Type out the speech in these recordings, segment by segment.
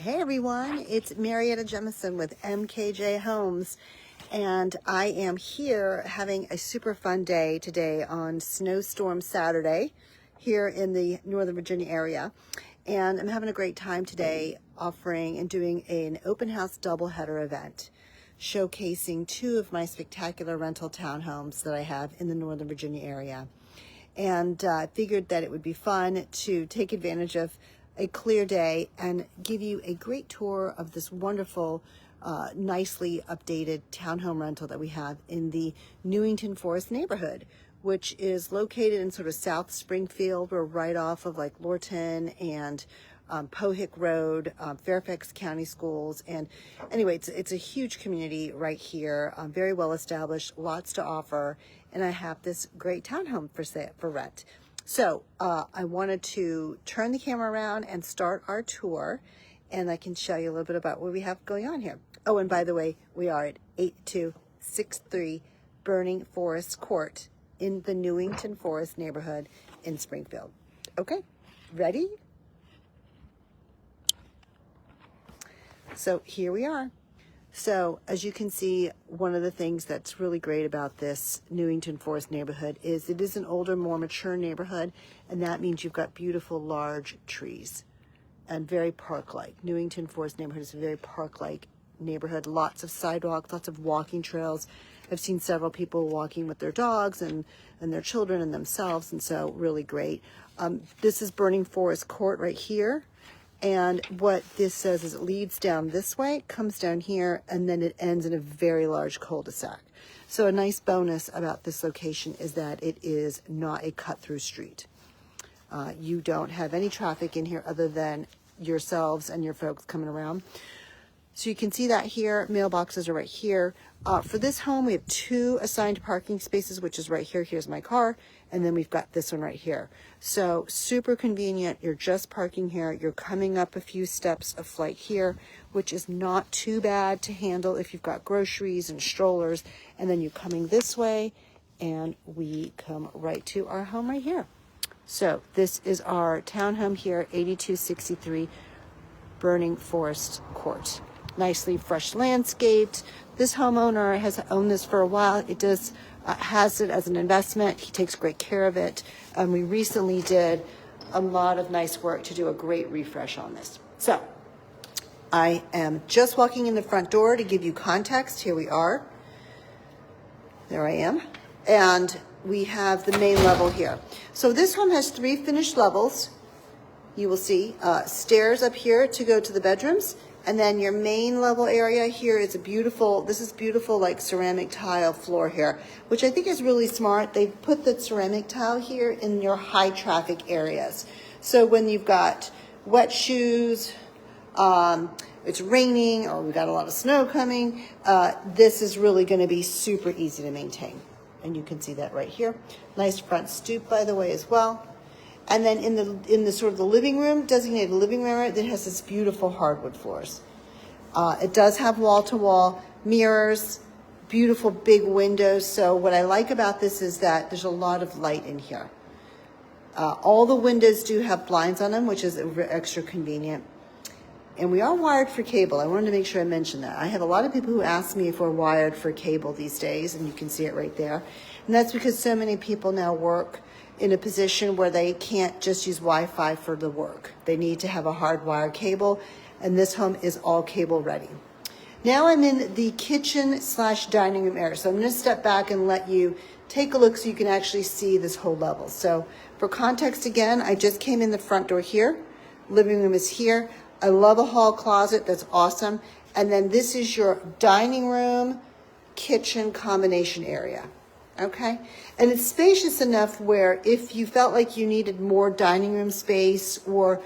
Hey everyone, it's Marietta Jemison with MKJ Homes, and I am here having a super fun day today on Snowstorm Saturday here in the Northern Virginia area. And I'm having a great time today offering and doing an open house doubleheader event showcasing two of my spectacular rental townhomes that I have in the Northern Virginia area. And I figured that it would be fun to take advantage of a clear day and give you a great tour of this wonderful, nicely updated townhome rental that we have in the Newington Forest neighborhood, which is located in sort of South Springfield. We're right off of like Lorton and Pohick Road, Fairfax County Schools. And anyway, it's a huge community right here, very well established, lots to offer. And I have this great townhome for rent. So I wanted to turn the camera around and start our tour, and I can show you a little bit about what we have going on here. Oh, and by the way, we are at 8263 Burning Forest Court in the Newington Forest neighborhood in Springfield. Okay, ready? So here we are. So as you can see, one of the things that's really great about this Newington Forest neighborhood is it is an older, more mature neighborhood, and that means you've got beautiful large trees and very park-like. Newington Forest neighborhood is a very park-like neighborhood, lots of sidewalks, lots of walking trails. I've seen several people walking with their dogs and their children and themselves, and so really great. This is Burning Forest Court right here. And what this says is it leads down this way, comes down here, and then it ends in a very large cul-de-sac. So a nice bonus about this location is that it is not a cut-through street. You don't have any traffic in here other than yourselves and your folks coming around. So you can see that here. Mailboxes are right here. For this home, we have 2 assigned parking spaces, which is right here. Here's my car. And then we've got this one right here. So super convenient. You're just parking here. You're coming up a few steps of flight here, which is not too bad to handle if you've got groceries and strollers. And then you're coming this way, and we come right to our home right here. So this is our townhome here, 8263 Burning Forest Court. Nicely fresh landscaped. This homeowner has owned this for a while. It does has it as an investment. He takes great care of it. We recently did a lot of nice work to do a great refresh on this. So I am just walking in the front door to give you context. Here we are. There I am. And we have the main level here. So this home has 3 finished levels. You will see stairs up here to go to the bedrooms. And then your main level area here is this is beautiful like ceramic tile floor here, which I think is really smart. They've put the ceramic tile here in your high traffic areas. So when you've got wet shoes, it's raining, or we've got a lot of snow coming, this is really going to be super easy to maintain. And you can see that right here. Nice front stoop, by the way, as well. And then in the sort of the living room, designated living room, it has this beautiful hardwood floors. It does have wall-to-wall mirrors, beautiful big windows. So what I like about this is that there's a lot of light in here. All the windows do have blinds on them, which is extra convenient. And we are wired for cable. I wanted to make sure I mentioned that. I have a lot of people who ask me if we're wired for cable these days, and you can see it right there. And that's because so many people now work in a position where they can't just use Wi-Fi for the work. They need to have a hardwired cable, and this home is all cable ready. Now I'm in the kitchen/dining room area. So I'm gonna step back and let you take a look so you can actually see this whole level. So for context again, I just came in the front door here. Living room is here. I love a hall closet, that's awesome. And then this is your dining room, kitchen combination area. Okay, and it's spacious enough where if you felt like you needed more dining room space, or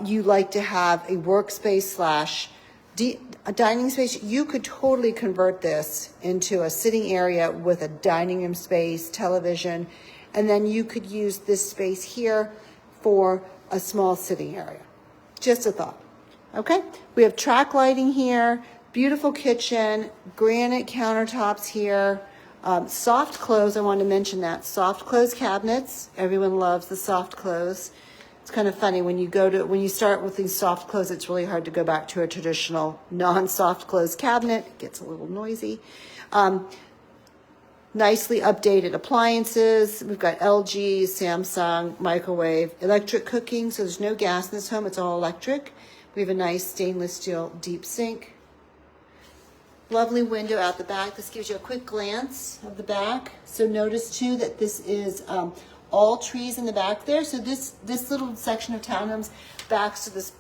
you like to have a workspace / a dining space, you could totally convert this into a sitting area with a dining room space, television, and then you could use this space here for a small sitting area. Just a thought. Okay, we have track lighting here, beautiful kitchen, granite countertops here. Soft close, I wanted to mention that. Soft close cabinets. Everyone loves the soft close. It's It's kind of funny when you start with these soft close, it's really hard to go back to a traditional non-soft close cabinet. It gets a little noisy. Nicely updated appliances. We've got LG, Samsung, microwave, electric cooking. So there's no gas in this home. It's all electric. We have a nice stainless steel deep sink. Lovely window out the back. This gives you a quick glance of the back. So notice too that this is all trees in the back there. So this little section of townhomes backs to this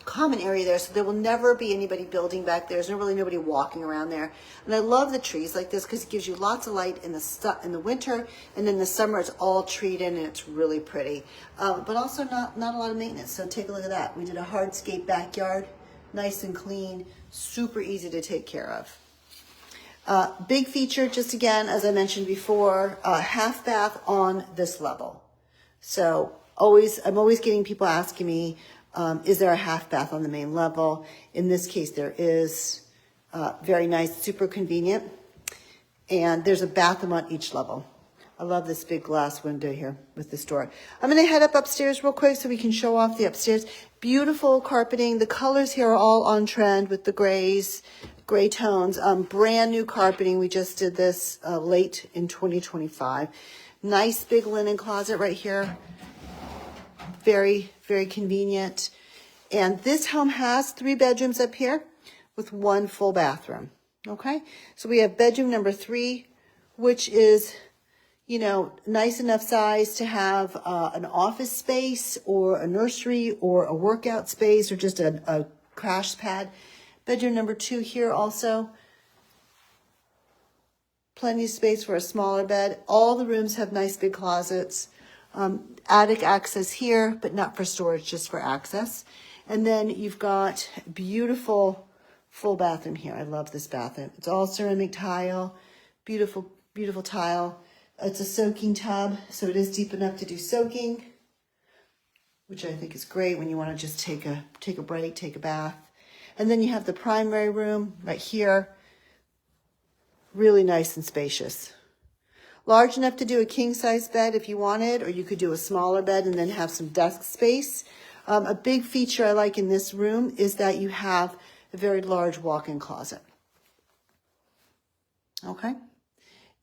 common area there, so there will never be anybody building back there. There's really nobody walking around there. And I love the trees like this because it gives you lots of light in the winter, and then the summer it's all treed in and it's really pretty. But also not a lot of maintenance. So take a look at that. We did a hardscape backyard, nice and clean, super easy to take care of. Big feature, just again, as I mentioned before, half bath on this level. So I'm always getting people asking me, is there a half bath on the main level? In this case, there is. Very nice, super convenient. And there's a bathroom on each level. I love this big glass window here with this door. I'm going to head up upstairs real quick so we can show off the upstairs. Beautiful carpeting. The colors here are all on trend with the grays, gray tones. Brand new carpeting. We just did this late in 2025. Nice big linen closet right here. Very, very convenient. And this home has 3 bedrooms up here with 1 full bathroom. Okay, so we have bedroom number 3, which is, nice enough size to have an office space or a nursery or a workout space or just a crash pad. Bedroom number 2 here also. Plenty of space for a smaller bed. All the rooms have nice big closets. Attic access here, but not for storage, just for access. And then you've got beautiful full bathroom here. I love this bathroom. It's all ceramic tile, beautiful, beautiful tile. It's a soaking tub, so it is deep enough to do soaking, which I think is great when you want to just take a break, take a bath. And then you have the primary room right here. Really nice and spacious. Large enough to do a king-size bed if you wanted, or you could do a smaller bed and then have some desk space. A big feature I like in this room is that you have a very large walk-in closet. Okay?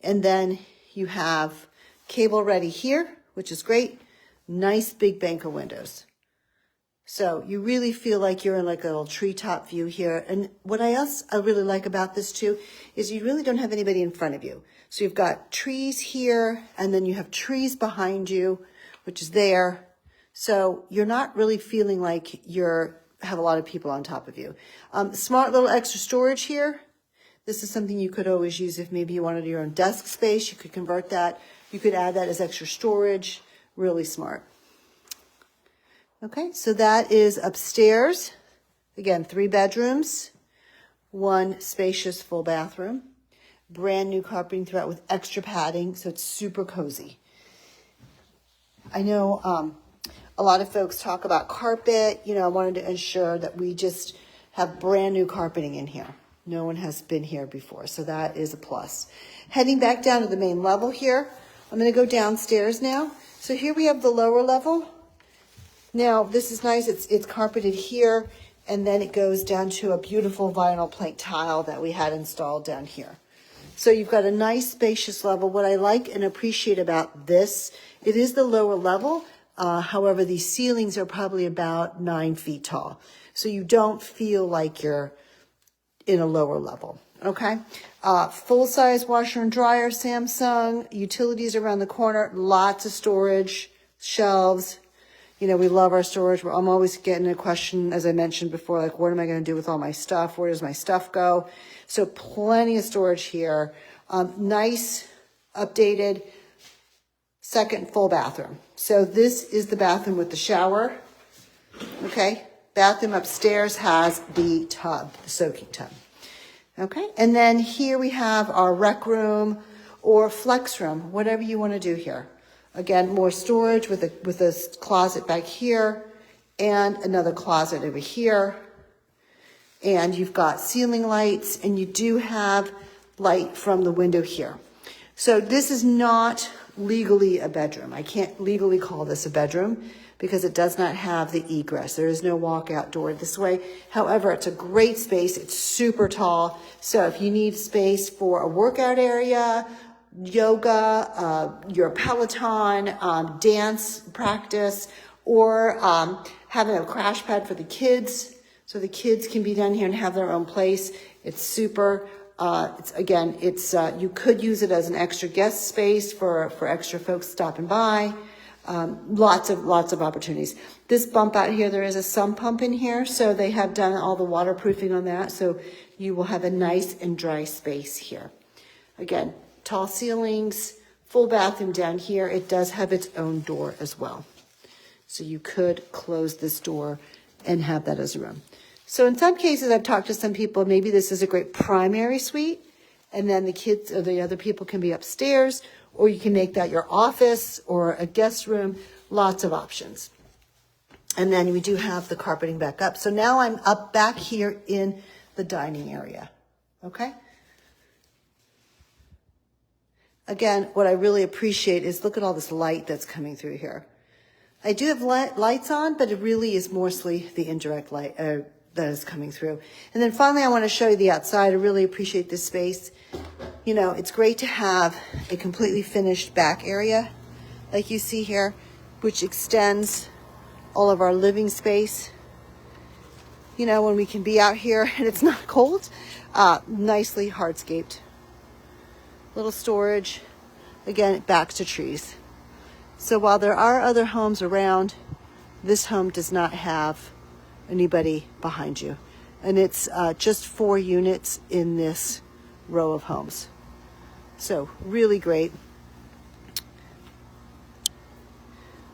And then you have cable ready here, which is great. Nice big banker windows. So you really feel like you're in like a little treetop view here. And what I really like about this too is you really don't have anybody in front of you. So you've got trees here, and then you have trees behind you, which is there. So you're not really feeling like have a lot of people on top of you. Smart little extra storage here. This is something you could always use if maybe you wanted your own desk space. You could convert that. You could add that as extra storage. Really smart. Okay, so that is upstairs. Again, 3 bedrooms, 1 spacious full bathroom. Brand new carpeting throughout with extra padding, so it's super cozy. I know a lot of folks talk about carpet. I wanted to ensure that we just have brand new carpeting in here. No one has been here before, so that is a plus. Heading back down to the main level here, I'm going to go downstairs now. So here we have the lower level. Now, this is nice. It's carpeted here, and then it goes down to a beautiful vinyl plank tile that we had installed down here. So you've got a nice spacious level. What I like and appreciate about this, it is the lower level. However, these ceilings are probably about 9 feet tall. So you don't feel like you're in a lower level. Okay. Full-size washer and dryer, Samsung, utilities around the corner, lots of storage, shelves. We love our storage. I'm always getting a question, as I mentioned before, like, what am I going to do with all my stuff? Where does my stuff go? So plenty of storage here. Nice, updated, second full bathroom. So this is the bathroom with the shower. Okay. Bathroom upstairs has the tub, the soaking tub. Okay. And then here we have our rec room or flex room, whatever you want to do here. Again, more storage with a closet back here and another closet over here. And you've got ceiling lights, and you do have light from the window here. So this is not legally a bedroom. I can't legally call this a bedroom because it does not have the egress. There is no walkout door this way. However, it's a great space. It's super tall. So if you need space for a workout area, yoga, your Peloton, dance practice, or having a crash pad for the kids, so the kids can be down here and have their own place. It's super, you could use it as an extra guest space for extra folks stopping by. Lots of opportunities. This bump out here, there is a sump pump in here, so they have done all the waterproofing on that, so you will have a nice and dry space here. Again, tall ceilings, full bathroom down here. It does have its own door as well. So you could close this door and have that as a room. So in some cases, I've talked to some people, maybe this is a great primary suite, and then the kids or the other people can be upstairs, or you can make that your office or a guest room. Lots of options. And then we do have the carpeting back up. So now I'm up back here in the dining area. Okay? Again, what I really appreciate is look at all this light that's coming through here. I do have lights on, but it really is mostly the indirect light that is coming through. And then finally, I want to show you the outside. I really appreciate this space. You know, it's great to have a completely finished back area, like you see here, which extends all of our living space. You know, when we can be out here and it's not cold, nicely hardscaped. Little storage, again, backs to trees. So while there are other homes around, this home does not have anybody behind you. And it's just 4 units in this row of homes. So really great.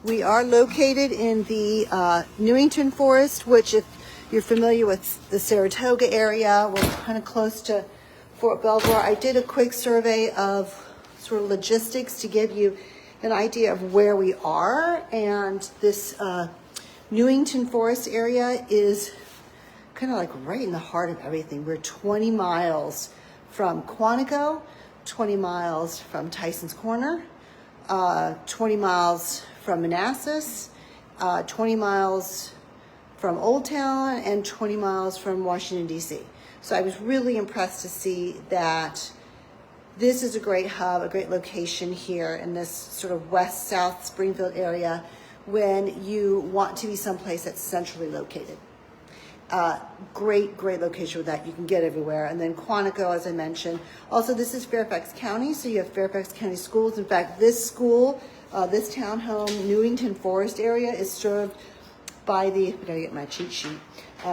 We are located in the Newington Forest, which if you're familiar with the Saratoga area, we're kind of close to Fort Belvoir. I did a quick survey of sort of logistics to give you an idea of where we are, and this Newington Forest area is kind of like right in the heart of everything. We're 20 miles from Quantico, 20 miles from Tyson's Corner, 20 miles from Manassas, 20 miles from Old Town, and 20 miles from Washington, D.C. So I was really impressed to see that this is a great hub, a great location here in this sort of west-south Springfield area when you want to be someplace that's centrally located. Great location with that. You can get everywhere. And then Quantico, as I mentioned. Also, this is Fairfax County, so you have Fairfax County schools. In fact, this school, this townhome, Newington Forest area, is served by the, I gotta get my cheat sheet,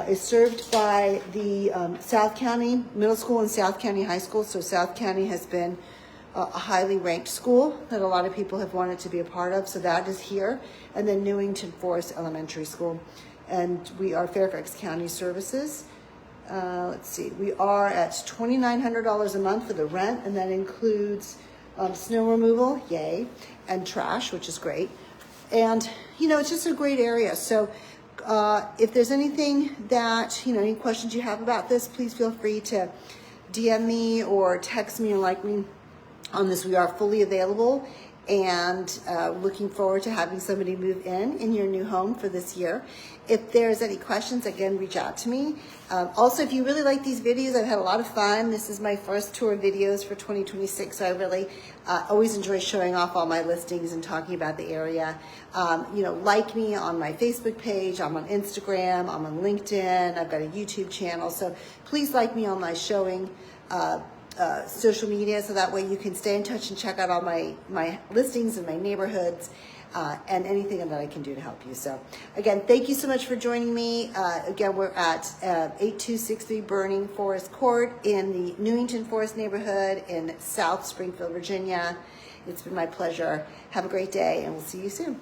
is served by the South County Middle School and South County High School. So South County has been a highly ranked school that a lot of people have wanted to be a part of. So that is here. And then Newington Forest Elementary School. And we are Fairfax County Services. Let's see, we are at $2,900 a month for the rent, and that includes snow removal, yay, and trash, which is great. And, you know, it's just a great area. So if there's anything that, you know, any questions you have about this, please feel free to DM me or text me or like me on this. We are fully available, and looking forward to having somebody move in your new home for this year. If there's any questions, again, reach out to me. Also, if you really like these videos, I've had a lot of fun. This is my first tour of videos for 2026, so I really always enjoy showing off all my listings and talking about the area. You know, like me on my Facebook page. I'm on Instagram. I'm on LinkedIn. I've got a YouTube channel. So please like me on my showing social media, so that way you can stay in touch and check out all my listings and my neighborhoods and anything that I can do to help you. So again, thank you so much for joining me. Again, we're at 8263 Burning Forest Court in the Newington Forest neighborhood in South Springfield, Virginia. It's been my pleasure. Have a great day, and we'll see you soon.